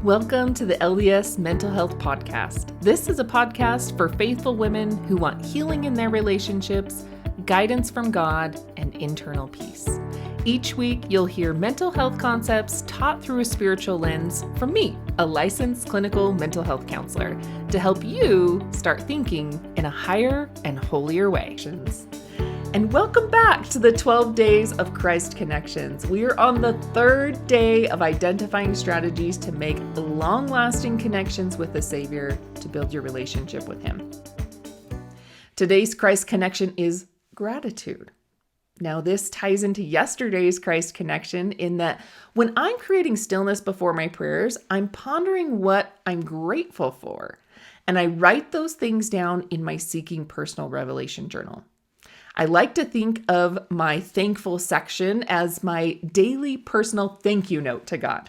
Welcome to the LDS Mental Health Podcast. This is a podcast for faithful women who want healing in their relationships, guidance from God, and internal peace. Each week, you'll hear mental health concepts taught through a spiritual lens from me, a licensed clinical mental health counselor, to help you start thinking in a higher and holier way. And welcome back to the 12 Days of Christ Connections. We are on the third day of identifying strategies to make long-lasting connections with the Savior to build your relationship with Him. Today's Christ connection is gratitude. Now, this ties into yesterday's Christ connection in that when I'm creating stillness before my prayers, I'm pondering what I'm grateful for, and I write those things down in my Seeking Personal Revelation journal. I like to think of my thankful section as my daily personal thank you note to God.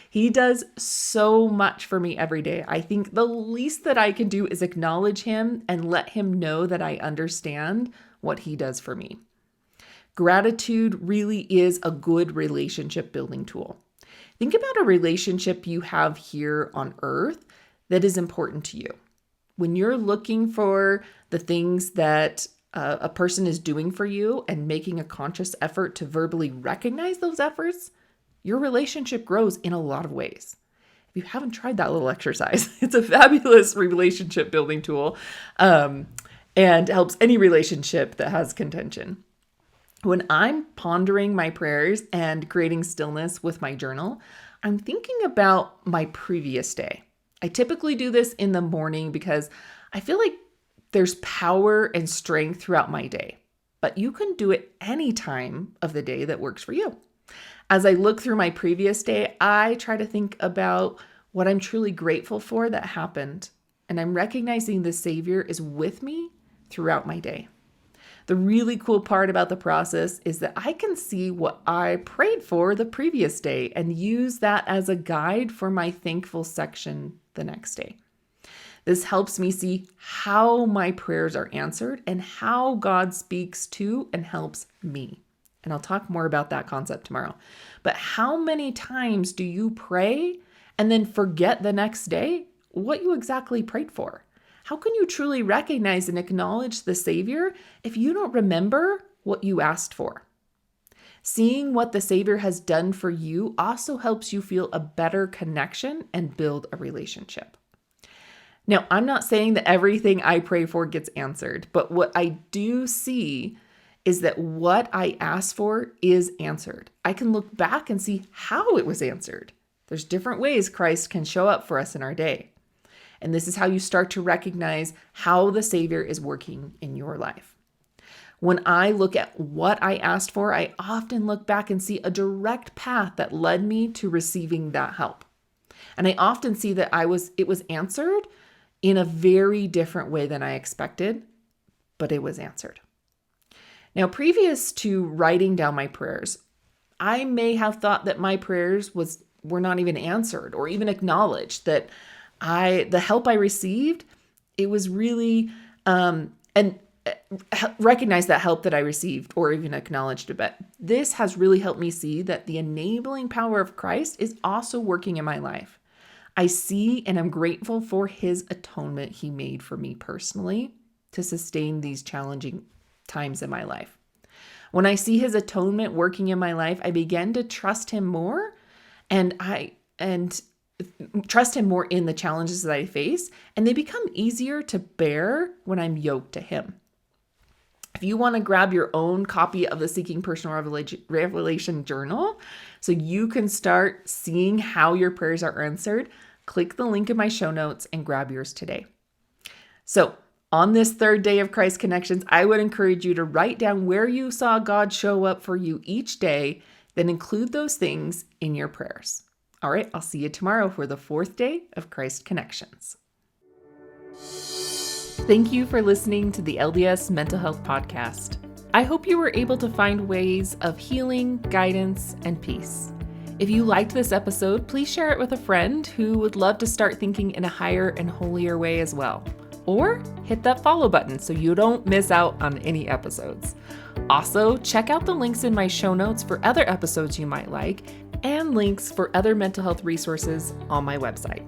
He does so much for me every day. I think the least that I can do is acknowledge Him and let Him know that I understand what He does for me. Gratitude really is a good relationship building tool. Think about a relationship you have here on earth that is important to you. When you're looking for the things that a person is doing for you and making a conscious effort to verbally recognize those efforts, your relationship grows in a lot of ways. If you haven't tried that little exercise, it's a fabulous relationship building tool and helps any relationship that has contention. When I'm pondering my prayers and creating stillness with my journal, I'm thinking about my previous day. I typically do this in the morning because I feel like there's power and strength throughout my day, but you can do it any time of the day that works for you. As I look through my previous day, I try to think about what I'm truly grateful for that happened, and I'm recognizing the Savior is with me throughout my day. The really cool part about the process is that I can see what I prayed for the previous day and use that as a guide for my thankful section the next day. This helps me see how my prayers are answered and how God speaks to and helps me. And I'll talk more about that concept tomorrow. But how many times do you pray and then forget the next day what you exactly prayed for? How can you truly recognize and acknowledge the Savior if you don't remember what you asked for? Seeing what the Savior has done for you also helps you feel a better connection and build a relationship. Now, I'm not saying that everything I pray for gets answered, but what I do see is that what I ask for is answered. I can look back and see how it was answered. There's different ways Christ can show up for us in our day. And this is how you start to recognize how the Savior is working in your life. When I look at what I asked for, I often look back and see a direct path that led me to receiving that help. And I often see that it was answered in a very different way than I expected, but it was answered. Now, previous to writing down my prayers, I may have thought that my prayers were not even answered or even acknowledged, that the help I received, it was really, and recognize that help that I received or even acknowledged it. But this has really helped me see that the enabling power of Christ is also working in my life. I see and I'm grateful for His atonement He made for me personally to sustain these challenging times in my life. When I see His atonement working in my life, I begin to trust Him more and trust Him more in the challenges that I face, and they become easier to bear when I'm yoked to Him. If you want to grab your own copy of the Seeking Personal Revelation journal so you can start seeing how your prayers are answered, click the link in my show notes and grab yours today. So on this third day of Christ Connections, I would encourage you to write down where you saw God show up for you each day, then include those things in your prayers. All right, I'll see you tomorrow for the fourth day of Christ Connections. Thank you for listening to the LDS Mental Health Podcast. I hope you were able to find ways of healing, guidance, and peace. If you liked this episode, please share it with a friend who would love to start thinking in a higher and holier way as well. Or hit that follow button so you don't miss out on any episodes. Also, check out the links in my show notes for other episodes you might like and links for other mental health resources on my website.